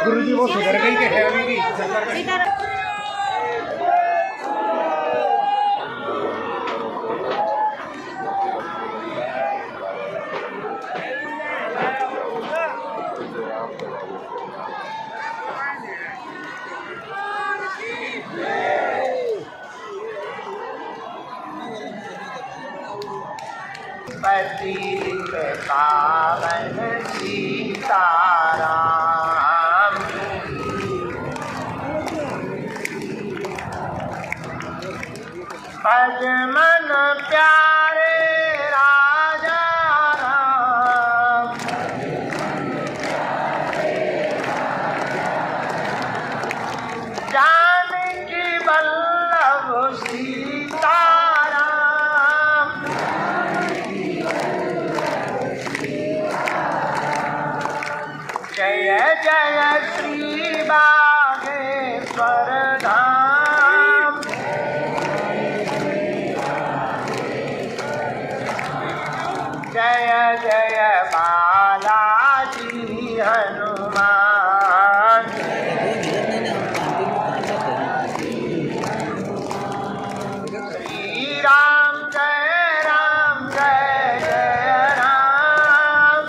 गुरुजी वो सुधर गई के है अभी भी पावन सीताराम भज मन प्यारे राजा राम जानकी वल्लभ सीताराम जय जय श्री बागेश्वर धाम जय जय बालाजी हनुमान श्री राम जय जय राम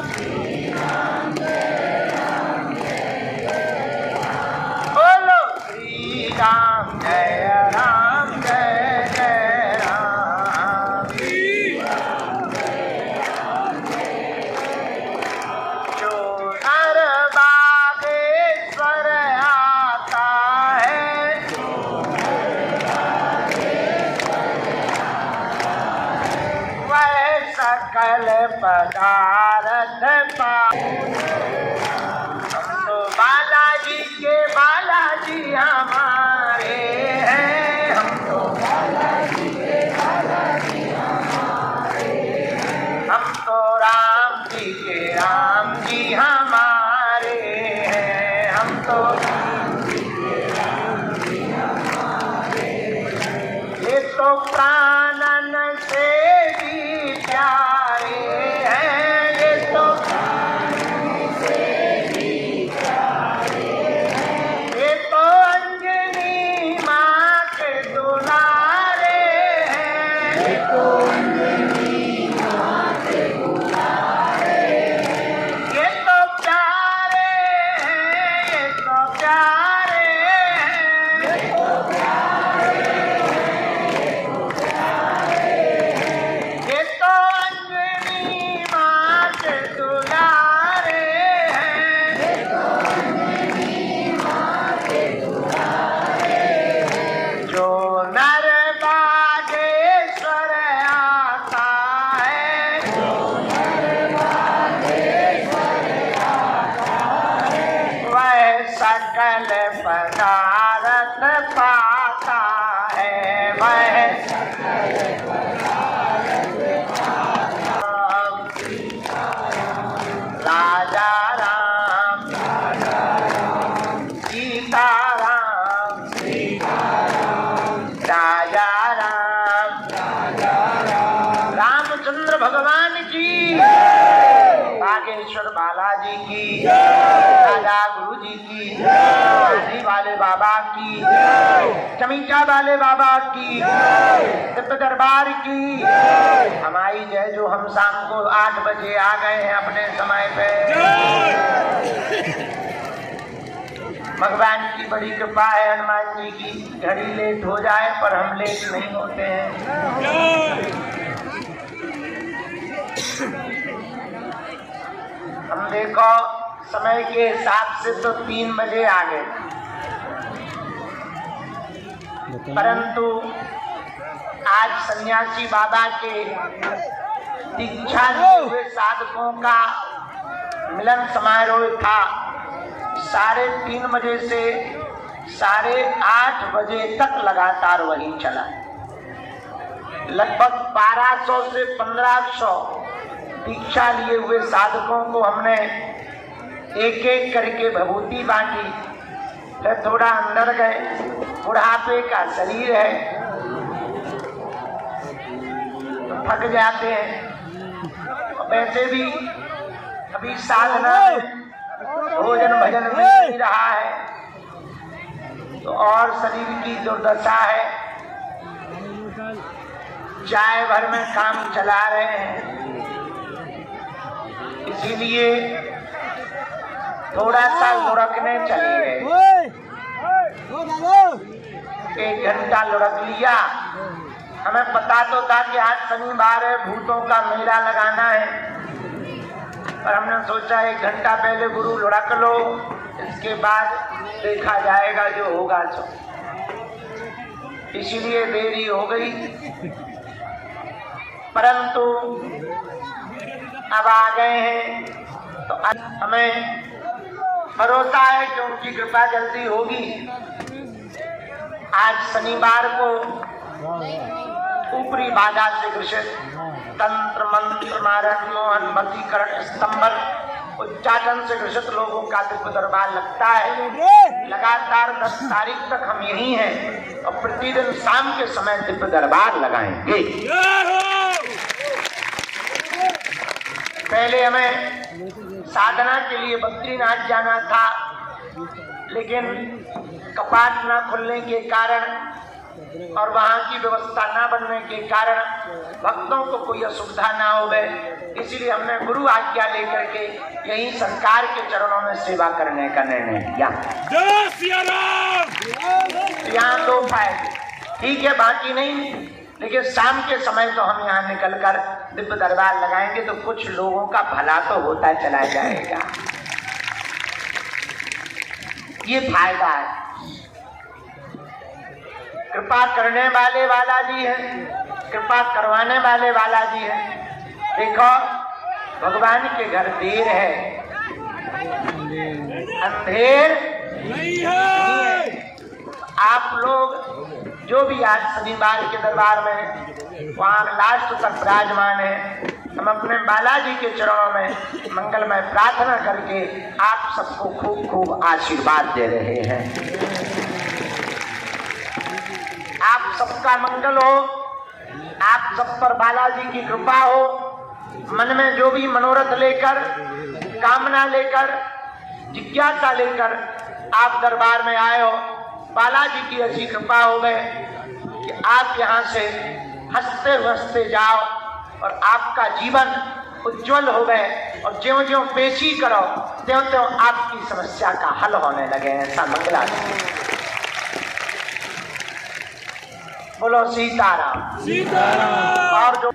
बोलो श्री राम जय राम जो नर बागेश्वर आता है वह सकल पदार्थ पाए हम तो बालाजी के बालाजी हमारे हैं हम तो बालाजी के बालाजी हमारे हम तो राम जी के राम जी हमारे हैं हम तो राम जी के राम जी हमारे ये तो प्राणन से भी प्यारे हैं ये तो ये तो अंजनी माँ के दुलारे हैं ये तो अंजनी माँ के दुलारे हैं ये तो प्यारे हैं ये तो प्यारे हैं ये तो प्यारे हैं ये तो अंजनी माँ के दुलारे हैं ये तो जो नर बागेश्वर आता है वह सकल पदार्थ पाता है वह राजा राम सीताराम राजा राम रामचंद्र भगवान की बागेश्वर बालाजी की राजा गुरु जी की आदि वाले बाबा की चमीचा वाले बाबा की दिव्य दरबार की हमारी जय जो हम शाम को 8 बजे आ गए हैं अपने समय पे भगवान की बड़ी कृपा है हनुमान जी की घड़ी लेट हो जाए पर हम लेट नहीं होते हैं हम देखो समय के हिसाब से तो 3 बजे आ गए परंतु आज सन्यासी बाबा के दीक्षा लिए हुए साधकों का मिलन समारोह था 3:30 बजे से 8:30 बजे तक लगातार वही चला लगभग 1200 से 1500 दीक्षा लिए हुए साधकों को हमने एक एक करके भभूति बांटी। फिर थोड़ा अंदर गए, बुढ़ापे का शरीर है, तो थक जाते हैं। वैसे भी अभी साधना में भोजन भजन मिल नहीं रहा है, तो और शरीर की दुर्दशा है। चाय भर में काम चला रहे हैं, इसीलिए थोड़ा सा लुढ़कने चले गए। 1 घंटा लुढ़क लिया। हमें पता तो था कि आज शनिवार है, भूतों का मेला लगाना है, पर हमने सोचा 1 घंटा पहले गुरु लुढ़क लो, इसके बाद देखा जाएगा जो होगा सो। इसीलिए देरी हो गई, परंतु अब आ गए हैं तो हमें भरोसा है कि उनकी कृपा जल्दी होगी। आज शनिवार को ऊपरी बाधा से ग्रसित तंत्र मंत्र मारण मोहन वशीकरण स्तंभन उच्चाटन से ग्रसित लोगों का दिव्य दरबार लगता है। लगातार 10 तारीख तक हम यही हैं और प्रतिदिन शाम के समय दिव्य दरबार लगाएंगे। पहले हमें साधना के लिए बद्रीनाथ जाना था, लेकिन कपाट न खुलने के कारण और वहाँ की व्यवस्था न बनने के कारण भक्तों को कोई असुविधा ना हो गए, इसलिए हमने गुरु आज्ञा लेकर के यही सरकार के चरणों में सेवा करने का निर्णय लिया। यहाँ 2 फायदे, ठीक है बाकी नहीं, लेकिन शाम के समय तो हम यहाँ निकलकर दिव्य दरबार लगाएंगे तो कुछ लोगों का भला तो होता चला जाएगा। ये फायदा है। कृपा करने वाले वाला जी है, कृपा करवाने वाले वाला जी है। देखो भगवान के घर देर है, अंधेर नहीं है। आप लोग जो भी आज शनिवार के दरबार में वहाँ लास्ट तक विराजमान है, हम अपने बालाजी के चरणों में मंगलमय प्रार्थना करके आप सबको खूब खूब आशीर्वाद दे रहे हैं। आप सबका मंगल हो, आप सब पर बालाजी की कृपा हो। मन में जो भी मनोरथ लेकर, कामना लेकर, जिज्ञासा लेकर आप दरबार में आए हो, बालाजी की ऐसी कृपा हो गए कि आप यहाँ से हंसते हंसते जाओ और आपका जीवन उज्जवल हो गए और ज्यों ज्यों पेशी करो त्यों त्यों आपकी समस्या का हल होने लगे। ऐसा मंगला बोलो सीताराम। सीताराम। और जो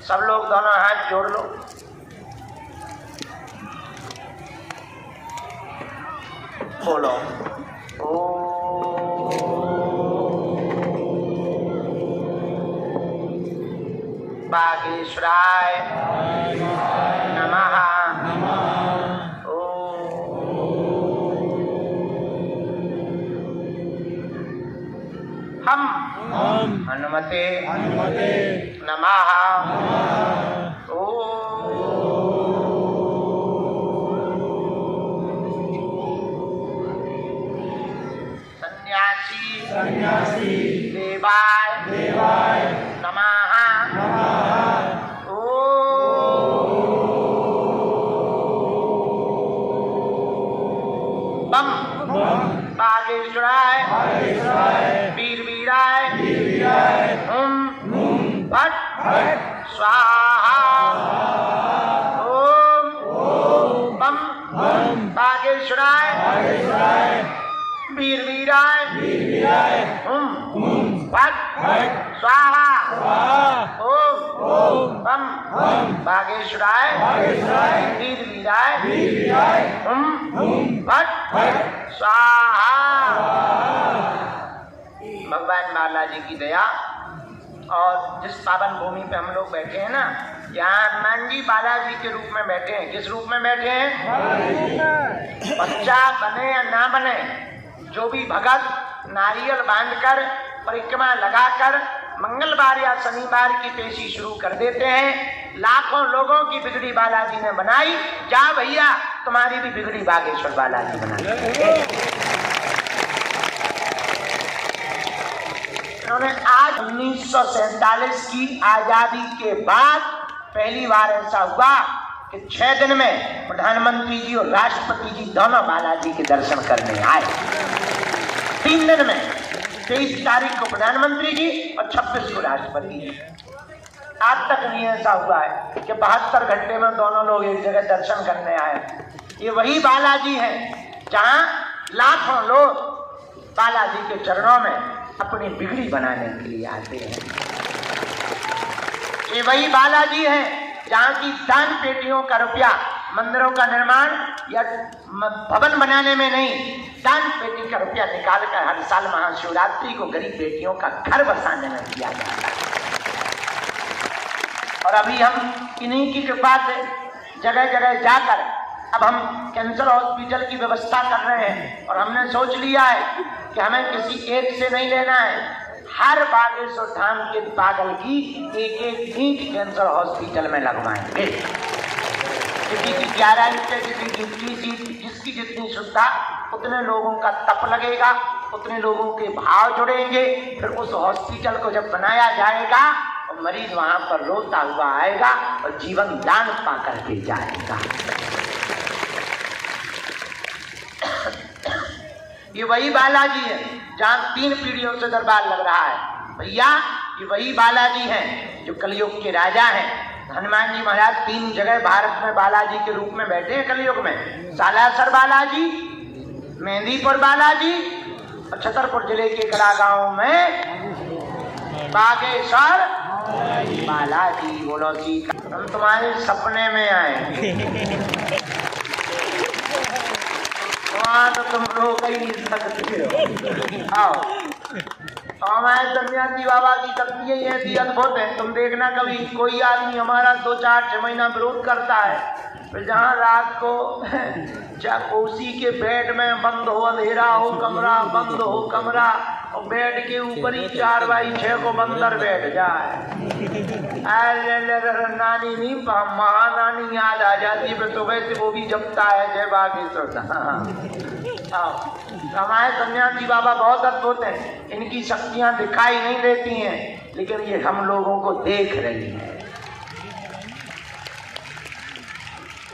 सब लोग दोनों हाथ जोड़ लो। बोलो बागेश्वराय नमः। हम हनुमते नमः। सन्यासी देवाय नमः। बम बागेश्वराय वीरवीराय भट स्वाहा। ओम बम बागेश्वराय वीरवीराय भट स्वाहा। ओम बम बागेश्वराय वीरवीराय भट स्वाहा। भगवान बालाजी की दया और जिस पावन भूमि पे हम लोग बैठे हैं ना, यहाँ हनुमान जी बालाजी के रूप में बैठे हैं। किस रूप में बैठे हैं? बच्चा बने या ना बने, जो भी भगत नारियल बांधकर परिक्रमा लगाकर मंगलवार या शनिवार की पेशी शुरू कर देते हैं, लाखों लोगों की बिगड़ी बालाजी ने बनाई। जा भैया, तुम्हारी भी बिगड़ी बागेश्वर बालाजी बनाई। उन्होंने आज 1947 की आजादी के बाद पहली बार ऐसा हुआ कि 6 दिन में प्रधानमंत्री जी और राष्ट्रपति जी दोनों बालाजी के दर्शन करने आए। 3 दिन में 23 तारीख को प्रधानमंत्री जी और 26 को राष्ट्रपति जी। आज तक नहीं ऐसा हुआ है कि 72 घंटे में दोनों लोग एक जगह दर्शन करने आए। ये वही बालाजी है जहां लाखों लोग बालाजी के चरणों में अपनी बिगड़ी बनाने के लिए आते हैं। ये वही बालाजी है जहाँ की दान पेटियों का रुपया मंदिरों का निर्माण या भवन बनाने में नहीं, दान पेटी का रुपया निकालकर हर साल महाशिवरात्रि को गरीब बेटियों का घर बसाने में दिया जाता है। और अभी हम इन्हीं की कृपा से जगह जगह जाकर अब हम कैंसर हॉस्पिटल की व्यवस्था कर रहे हैं। और हमने सोच लिया है कि हमें किसी एक से नहीं लेना है, हर बागेश्वर धाम के पागल की एक ईंट कैंसर हॉस्पिटल में लगवाएंगे। किसी की 11 ईंटें, किसी की 20 ईंट, जिसकी जितनी सुविधा, उतने लोगों का तप लगेगा, उतने लोगों के भाव जुड़ेंगे। फिर उस हॉस्पिटल को जब बनाया जाएगा और मरीज वहां पर रोता हुआ आएगा और जीवन दान पा करके जाएगा। ये वही बालाजी है जहाँ 3 पीढ़ियों से दरबार लग रहा है। भैया, ये वही बालाजी हैं जो कलयुग के राजा हैं। हनुमान जी महाराज 3 जगह भारत में बालाजी के रूप में बैठे हैं कलयुग में। सालासर बालाजी, मेहंदीपुर बालाजी और छतरपुर जिले के कड़ा गांव में बागेश्वर बालाजी। बोलो सीता, हम तुम्हारे सपने में आए, वहाँ तो तुम रोक ही नहीं सकते। आओ, हमारे सन्यासी बाबा की शक्ति यही ऐसी अद्भुत है। तुम देखना, कभी कोई आदमी हमारा 2-4-6 महीना विरोध करता है, फिर जहाँ रात को उसी के बेड में बंद हो, अंधेरा हो कमरा, बंद हो कमरा, और बेड के ऊपर ही 4x6 को बंदर बैठ जाए। नानी नहीं, महानानी याद आ जाती है, फिर सुबह से वो भी जपता है जय बागेश्वर। हमारे सन्यासी बाबा बहुत अद्भुत हैं। इनकी शक्तियां दिखाई नहीं देती हैं, लेकिन ये हम लोगों को देख रही हैं।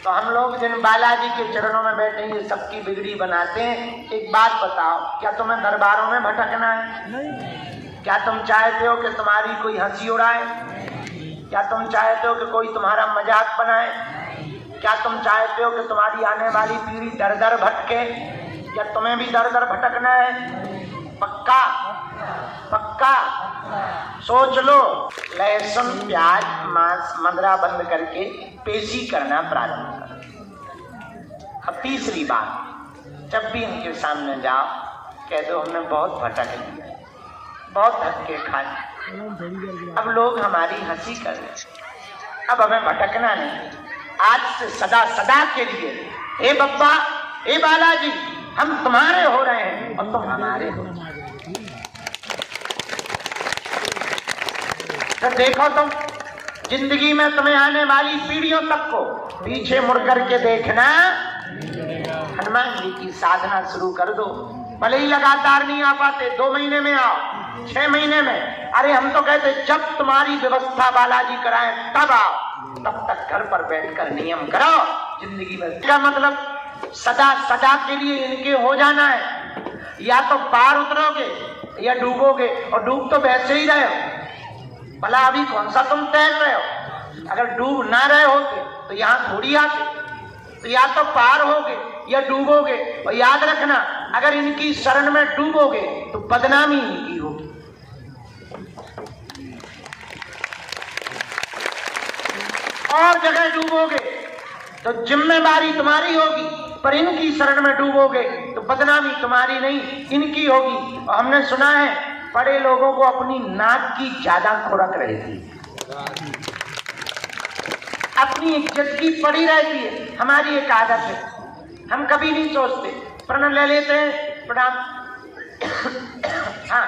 तो हम लोग जिन बालाजी के चरणों में बैठे ये सबकी बिगड़ी बनाते हैं। एक बात बताओ, क्या तुम्हें दरबारों में भटकना है? नहीं। क्या तुम चाहते हो कि तुम्हारी कोई हंसी उड़ाए? क्या तुम चाहते हो कि कोई तुम्हारा मजाक बनाए? क्या तुम चाहते हो कि तुम्हारी आने वाली पीढ़ी दर दर भटके? क्या तुम्हें भी दर दर भटकना है? पक्का पक्का सोच लो। लहसुन, प्याज, मांस, मदरा बंद करके पेशी करना प्रारंभ करो। अब तीसरी बात, जब भी इनके सामने जाओ कह दो हमने बहुत भटक लिया, बहुत धक्के खाए, अब लोग हमारी हंसी कर रहे, अब हमें भटकना नहीं। आज से सदा सदा के लिए हे बप्पा, हे बालाजी, हम तुम्हारे हो रहे हैं और तुम हमारे हो। तो देखो, तुम जिंदगी में तुम्हें आने वाली पीढ़ियों तक को पीछे मुड़ करके देखना। हनुमान जी की साधना शुरू कर दो। भले ही लगातार नहीं आ पाते, 2 महीने में आओ, 6 महीने में। अरे हम तो कहते जब तुम्हारी व्यवस्था बालाजी कराए तब आओ, तब तक घर पर बैठकर नियम करो जिंदगी में। क्या मतलब सदा सदा के लिए इनके हो जाना है? या तो पार उतरोगे या डूबोगे, और डूब तो वैसे ही रहे हो। भला अभी कौन सा तुम तैर रहे हो? अगर डूब ना रहे होगे तो यहाँ थोड़ी आते। तो या तो पार होगे या डूबोगे। और याद रखना, अगर इनकी शरण में डूबोगे तो बदनामी इनकी होगी। और जगह डूबोगे तो जिम्मेदारी तुम्हारी होगी, पर इनकी शरण में डूबोगे तो बदनामी तुम्हारी नहीं, इनकी होगी। और हमने सुना है बड़े लोगों को अपनी नाक की ज्यादा खुरक रहती है, अपनी इज्जत की पड़ी रहती है। हमारी एक आदत है, हम कभी नहीं सोचते, प्रण ले लेते हैं, प्रणाम, हाँ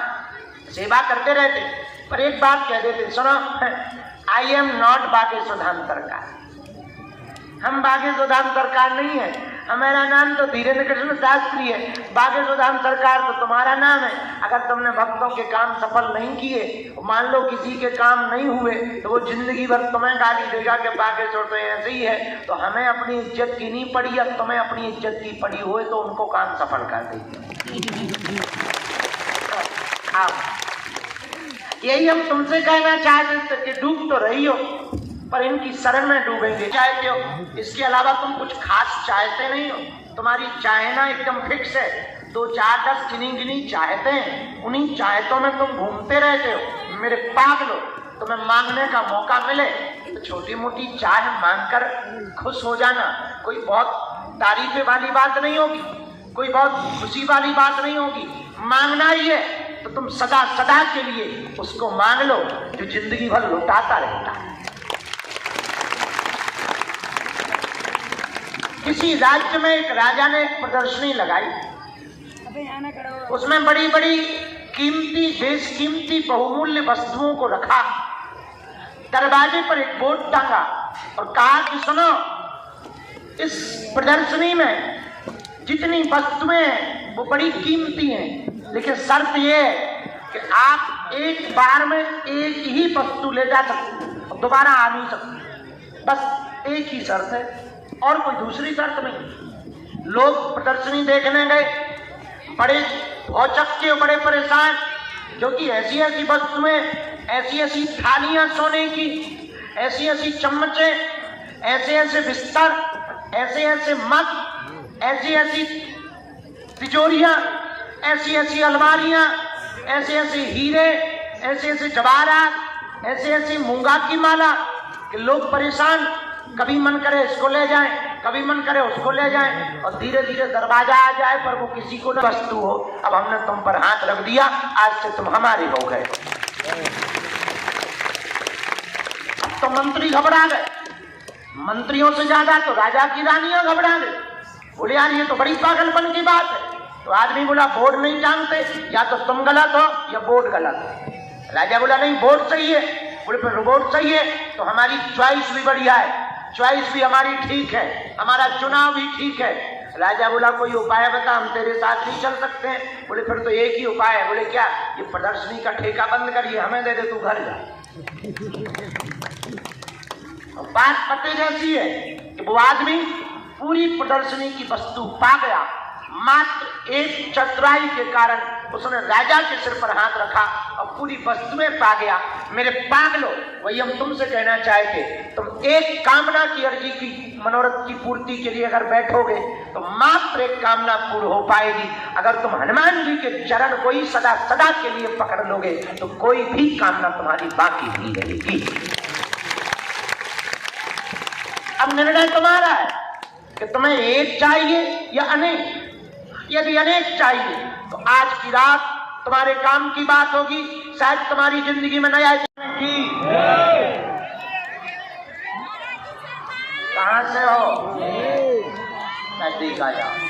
सेवा करते रहते, पर एक बात कह देते, सुनो आई एम नॉट बागेश्वरधाम सरकार, हम बागेश्वरधाम सरकार नहीं है। हमारा नाम तो धीरेन्द्र कृष्ण शास्त्री है, बागेश्वरधाम सरकार तो तुम्हारा नाम है। अगर तुमने भक्तों के काम सफल नहीं किए, मान लो किसी के काम नहीं हुए, तो वो जिंदगी भर तुम्हें गाली देगा कि बागेश्वर तो ऐसे ही है। तो हमें अपनी इज्जत की नहीं पड़ी, अब तुम्हें अपनी इज्जत की पड़ी हुए तो उनको काम सफल कर देगी। यही हम तुमसे कहना चाहते थे कि डूब तो रही हो, पर इनकी शरण में डूबेंगे चाहते हो। इसके अलावा तुम कुछ खास चाहते नहीं हो, तुम्हारी चाहना एकदम फिक्स है। 2 4 10 गिनी चाहते हैं, उन्हीं चाहतों में तुम घूमते रहते हो। मेरे पागलो, तुम्हें मांगने का मौका मिले तो छोटी मोटी चाह मांगकर खुश हो जाना। कोई बहुत तारीफ वाली बात नहीं होगी, कोई बहुत खुशी वाली बात नहीं होगी। मांगना ही है तो तुम सदा सदा के लिए उसको मांग लो जो जिंदगी भर लुटाता रहता है। किसी राज्य में एक राजा ने एक प्रदर्शनी लगाई, उसमें बड़ी बड़ी कीमती बेशकीमती बहुमूल्य वस्तुओं को रखा। दरवाजे पर एक बोर्ड टांगा और कहा कि सुनो, इस प्रदर्शनी में जितनी वस्तुएं हैं वो बड़ी कीमती हैं, लेकिन शर्त ये है कि आप एक बार में एक ही वस्तु ले जा सकते, दोबारा आ नहीं सकते। बस एक ही शर्त है और कोई दूसरी शर्त नहीं। लोग प्रदर्शनी देखने गए, बड़े औचक्के, बड़े परेशान, क्योंकि ऐसी ऐसी वस्तुएं, ऐसी ऐसी थालियां सोने की, ऐसी ऐसी चम्मचे, ऐसे ऐसे बिस्तर, ऐसे ऐसे मग, ऐसी ऐसी तिजोरियां, ऐसी ऐसी अलमारियां, ऐसे ऐसे हीरे, ऐसे ऐसे जवाहरात, ऐसे ऐसे मूंगा की माला कि लोग परेशान। कभी मन करे इसको ले जाएं, कभी मन करे उसको ले जाएं, और धीरे धीरे दरवाजा आ जाए पर वो किसी को न वस्तु हो। अब हमने तुम पर हाथ रख दिया, आज से तुम हमारे हो गए। अब तो मंत्री घबरा गए, मंत्रियों से ज्यादा तो राजा की रानियां घबरा गई। बोले यार ये तो बड़ी पागलपन की बात है। तो आदमी बोला बोर्ड नहीं जानते, या तो तुम गलत हो या बोर्ड गलत है। राजा बोला नहीं, बोर्ड सही है। बोले फिर बोर्ड सही है तो हमारी चॉइस भी बढ़िया है, चॉइस भी हमारी ठीक है, हमारा चुनाव भी ठीक है। राजा बोला कोई उपाय बता, हम तेरे साथ नहीं चल सकते हैं। बोले फिर तो एक ही उपाय है। बोले क्या? ये प्रदर्शनी का ठेका बंद करिए, हमें दे दे, तू घर जा। बात पते जैसी है कि वो आदमी पूरी प्रदर्शनी की वस्तु पा गया, मात्र एक चतुराई के कारण उसने राजा के सिर पर हाथ रखा और पूरी वस्तुएं पा गया। मेरे पागलो, वही हम तुमसे कहना चाहते, तुम एक कामना की अर्जी की मनोरथ की पूर्ति के लिए अगर बैठोगे तो मात्र एक कामना पूर्ण हो पाएगी। अगर तुम हनुमान जी के चरण को ही सदा सदा के लिए पकड़ लोगे तो कोई भी कामना तुम्हारी बाकी नहीं रहेगी। अब निर्णय तुम्हारा है कि तुम्हें एक चाहिए या अनेक। यदि अनेक चाहिए तो आज की रात तुम्हारे काम की बात होगी, शायद तुम्हारी जिंदगी में नया की। कहां से हो? नजदीक आ जाओ।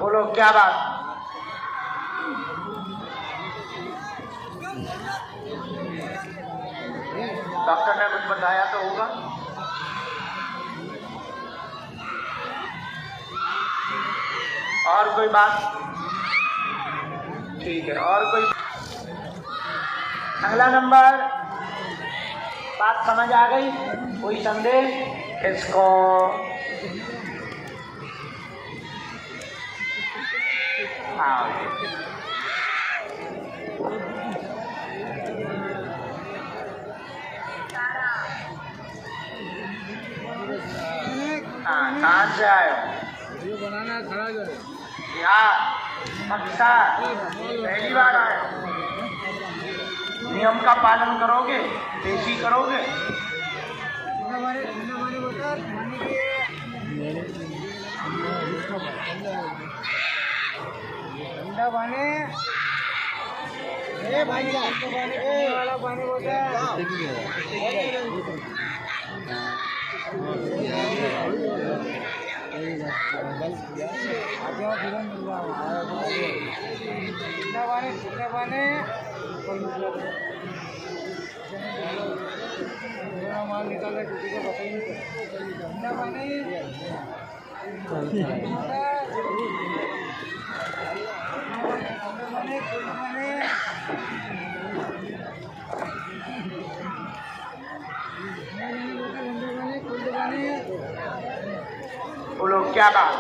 बोलो क्या बात? डॉक्टर ने कुछ बताया तो होगा। और कोई बात? ठीक है, और कोई? अगला नंबर, बात समझ आ गई? कोई संदेह? किसको? कहाँ से आए हो? वीडियो बनाना खड़ा करो। बिहार, पक्का पहली बार आए हो? नियम का पालन करोगे? पेशी करोगे? ठंडा पानी भाई वाला पानी बोलता माल निकाल किसी को पता ही नहीं ठंडा पानी बोलो क्या बात?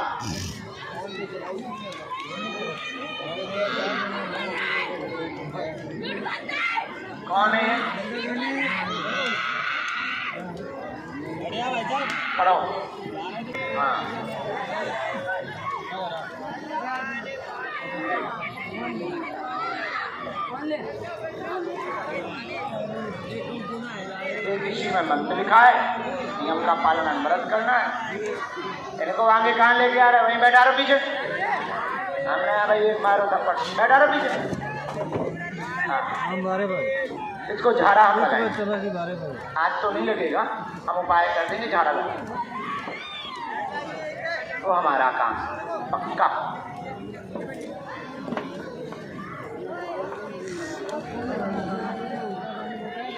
कौन है? पढ़ो। हाँ एक इसी में मंत्र लिखा है, नियम का पालन अनवरत करना है। इनको आगे कहाँ लेके आ रहे? वहीं बैठा रहो पीछे। हमने भाई एक मारो थप्पड़, बैठा रहो पीछे। हाँ इसको झाड़ा हम लगाएंगे। आज तो नहीं लगेगा, हम उपाय कर देंगे, झाड़ा लगाएंगे तो हमारा काम पक्का।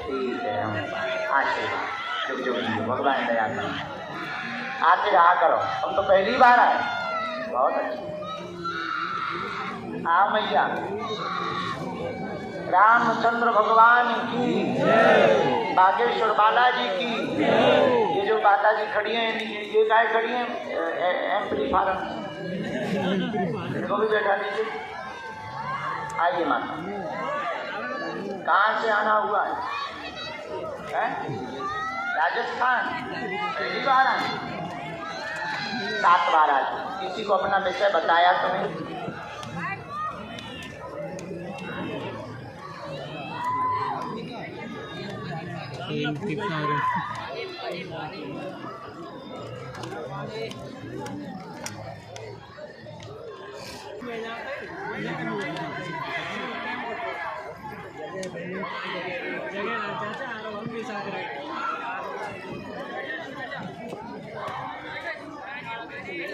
ठीक है, हम आशीर्वाद जो भगवान दया करो। आके रहा करो, हम तो पहली बार आए। बहुत अच्छा। हाँ मैया, रामचंद्र भगवान की, बागेश्वर बालाजी की। ये जो माता जी खड़ी हैं, ये गाय खड़ी हैं एम्पलीफायर, इनको भी बैठा दीजिए। आइए माता, कहाँ से आना हुआ है? राजस्थान, पहली बार आए? 7 बार आए। किसी को अपना विषय बताया तो नहीं?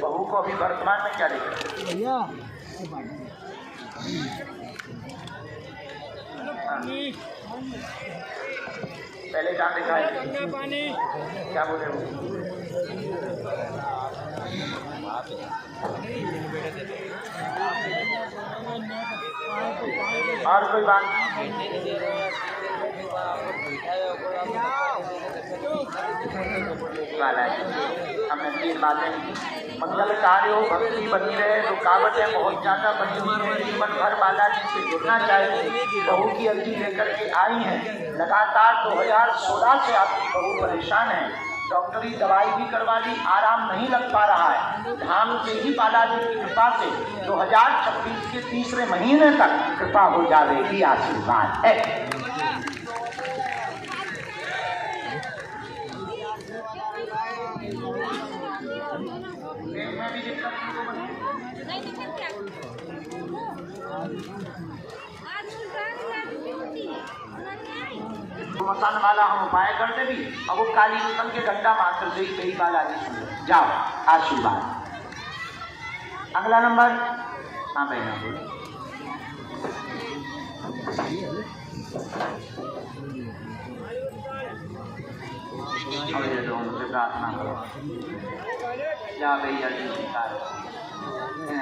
बहू को अभी वर्तमान में क्या लिखा? पहले क्या लिखा है? क्या बोले वो? और कोई बात? हमने 3 बातें, मंगल कार्य हो, भक्ति बनी रहे, रुकावटें बहुत ज्यादा बनी हुई है, जीवन भर बालाजी से जुड़ना चाहिए। बहू की अर्जी लेकर के आई हैं। लगातार 2016 से आपकी बहू परेशान है। डॉक्टरी दवाई भी करवा ली, आराम नहीं लग पा रहा है। धाम से ही बालाजी की कृपा से 2026 के तीसरे महीने तक कृपा हो जाएगी, आशीर्वाद है। में भी दिक्कत मसान वाला हम उपाय करते भी। अब वो काली नूतन के डंडा मारकर गई कई बालाजी सुन जाओ, आशीर्वाद। अगला नंबर। हाँ बहना बोलो। उनसे प्रार्थना करो, जा गई अर्जी स्वीकार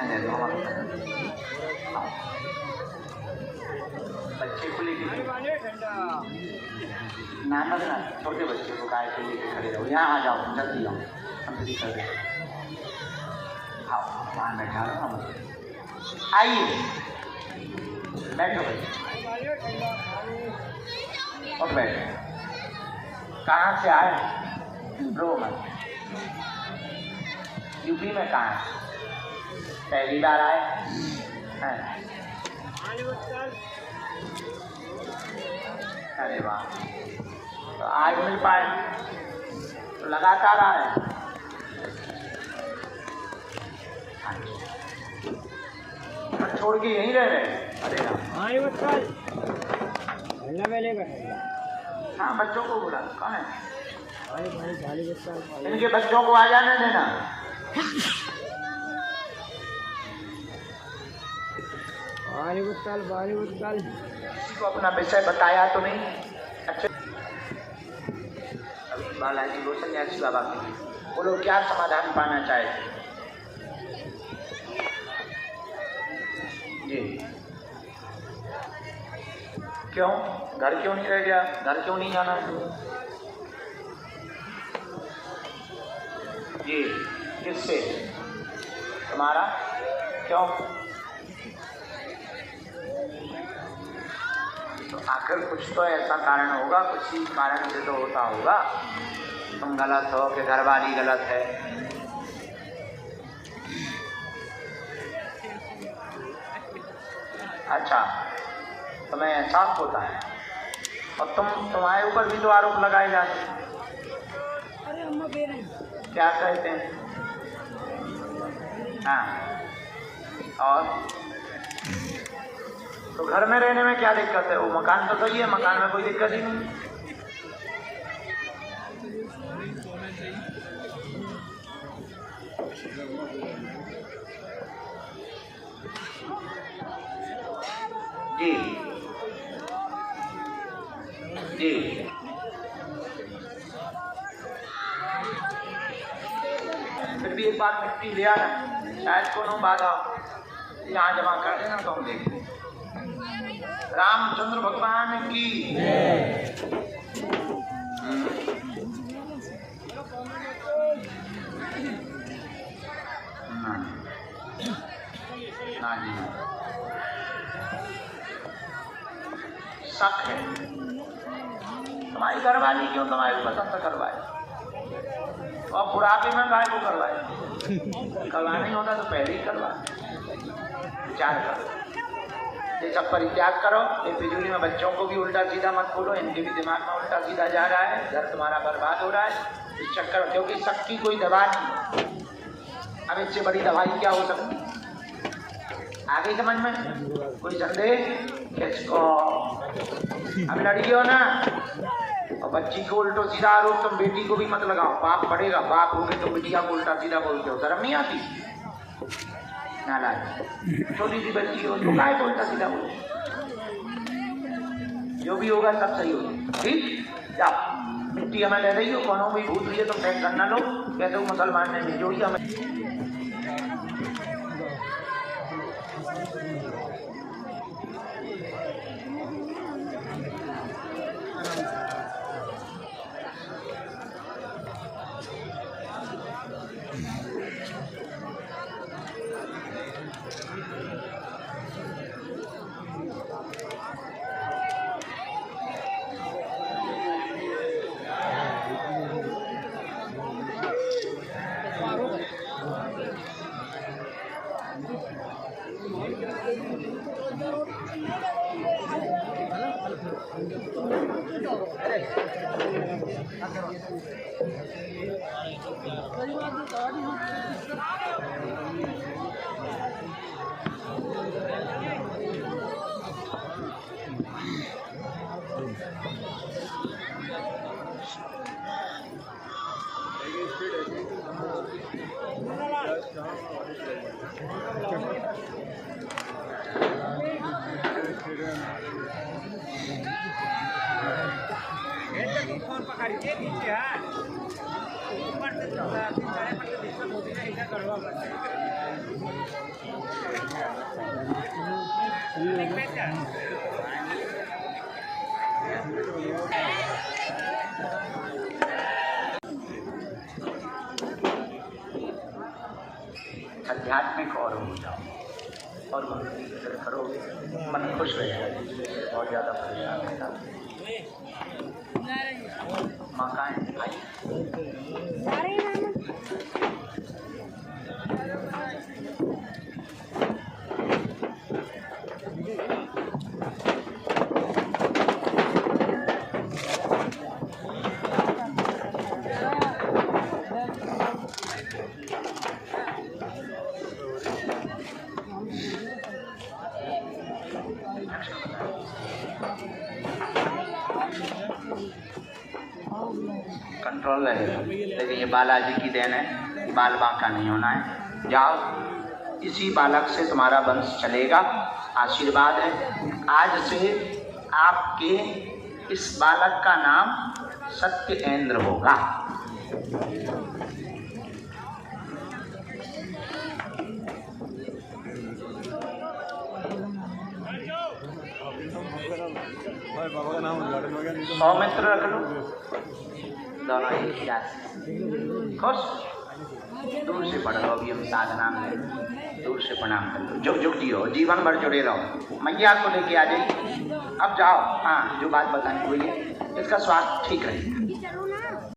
दे दो। बच्चे को लेके नानक ना, छोटे बच्चे को गाय को लेके खड़े रहो। यहाँ आ जाओ, जल्दी आओ, हम भी कर रहे। आओ, वहाँ बैठा रहो हम। आइए बैठो भाई, और बैठो। कहाँ से आए? रो मत। यूपी में कहाँ है? पहली बार आए हैं? अरे वाह, तो आज मिल पाए तो लगातार आ रहे हैं। छोड़ के यहीं रह रहे? अरे हाँ, बच्चों को बुला, कौन है? इनके बच्चों को आ जाने देना। किसी को अपना विषय बताया तो नहीं? अच्छा, अभी बालाजी वो सन्यासी बाबा के बोलो, क्या समाधान पाना चाहते जी? क्यों घर क्यों नहीं रह गया? घर क्यों नहीं जाना जी? किससे? तुम्हारा? क्यों? तो आखिर कुछ तो ऐसा कारण होगा, किसी कारण से तो होता होगा। तुम गलत हो कि घरवाली गलत है? अच्छा, तुम्हें एहसास होता है और तुम्हारे ऊपर भी तो आरोप लगाए जाते हैं। क्या कहते हैं? हाँ, और तो घर में रहने में क्या दिक्कत है? वो मकान तो सही है, मकान में कोई दिक्कत ही नहीं। जी जी, फिर भी एक बार मिट्टी ले आना, शायद कोनो बाधा यहाँ जमा कर देना तो हम देखें। रामचंद्र भगवान की ना जी, शक है तुम्हारी घरवाली क्यों तुम्हारी पसंद करवाए और बुढ़ापे में गाय को करवाए? करवाना ही होता तो पहले ही करवाए। विचार करो, ये सब परित्याग करो। ये फिजूली में बच्चों को भी उल्टा सीधा मत बोलो, इनके भी दिमाग में उल्टा सीधा जा रहा है, घर तुम्हारा बर्बाद हो रहा है इस चक्कर, क्योंकि शक की कोई दवा नहीं। अब इससे बड़ी दवाई क्या हो सकती? आगे समझ में कोई संदेह? किसको? अब लड़ी हो ना, और बच्ची को उल्टो सीधा आरोप तुम बेटी को भी मत लगाओ, पाप पड़ेगा। बाप हो गए तो बिटिया को उल्टा सीधा बोलते हो, शर्म नहीं आती? नालायक छोटी सी बच्ची हो तो काय को उल्टा सीधा बोलो? जो भी होगा सब सही होगा, ठीक? जाओ, मिट्टी हमें ले रही हो, कौनों भी भूत रही है, तुम टेंशन ना लो। कहते हो मुसलमान ने भिजोड़ी हमें। आध्यात्मिक और हो जाओ और करोगे, मन खुश रहेगा। बहुत ज़्यादा परेशान रहता मकान कंट्रोल रहेगा। लेकिन ये बालाजी की देन है, बाल बांका नहीं होना है। जाओ, इसी बालक से तुम्हारा वंश चलेगा, आशीर्वाद है। आज से आपके इस बालक का नाम सत्येंद्र होगा। सौमित्र रख लो, दोनों एक ही आदमी। खुश, दूर से पढ़ लो। अभी हम साधना में दूर से प्रणाम कर लो। जुग जुग जियो, जीवन भर जुड़े रहो। मैया को लेके आ जाइए। अब जाओ। हाँ, जो बात बतानी हुई है, इसका स्वास्थ्य ठीक रहेगा।